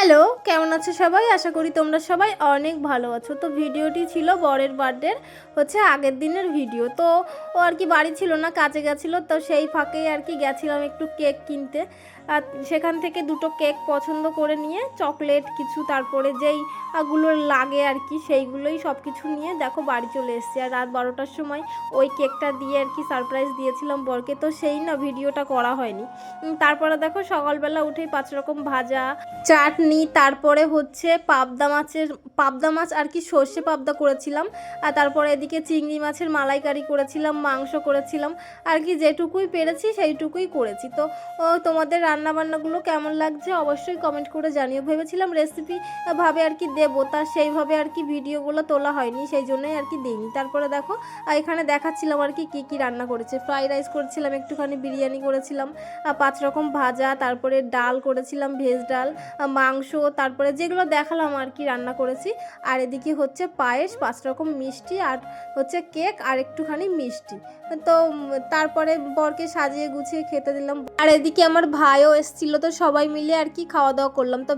Hello, কেমন আছো সবাই? আশা করি তোমরা সবাই অনেক ভালো আছো। তো ভিডিওটি ছিল বরের বার্থডের আগের দিনের ভিডিও। তো ও আর কি বাড়ি ছিল না, কাজে গেছিলো। তো সেই ফাঁকেই আর কি গেছিলাম একটু কেক কিনতে। আর সেখান থেকে দুটো কেক পছন্দ করে নিয়ে চকলেট কিছু, তারপরে যেই গুলো লাগে আর কি সেইগুলোই সব কিছু নিয়ে দেখো বাড়ি চলে এসেছি। আর রাত 12টার সময় ওই কেকটা দিয়ে আর কি সারপ্রাইজ দিয়েছিলাম বরকে। তো সেই না ভিডিওটা করা হয়নি। তারপরে দেখো সকালবেলা উঠেই 5 রকম ভাজা, চাটনি, তারপরে পাবদা মাছ আর কি সর্ষে পাবদা করেছিলাম। আর তারপরে এদিকে চিংড়ি মাছের মালাইকারি করেছিলাম, মাংস করেছিলাম আর কি, যেটুকুই পেরেছি সেইটুকুই করেছি। তো তোমাদের রান্নাবান্নাগুলো কেমন লাগছে অবশ্যই কমেন্ট করে জানিও। ভেবেছিলাম রেসিপি ভাবে আর কি দেবো, তা সেইভাবে আর কি ভিডিওগুলো তোলা হয়নি, সেই জন্যই আর কি দিইনি। তারপরে দেখো এখানে দেখাচ্ছিলাম আর কি কী রান্না করেছে। ফ্রাইড রাইস করেছিলাম, একটুখানি বিরিয়ানি করেছিলাম, 5 রকম ভাজা, তারপরে ডাল করেছিলাম, ভেজ ডাল, মাংস, তারপরে যেগুলো দেখালাম আর কি রান্না করেছি। আর এদিকে পায়েস, 5 রকম মিষ্টি, আর কেক, আর একটুখানি মিষ্টি। তো তারপরে বরকে সাজিয়ে গুছিয়ে খেতে দিলাম। আর এদিকে আমার ভাইও এসেছিলো, তো সবাই মিলে আর কি খাওয়া দাওয়া করলাম। তো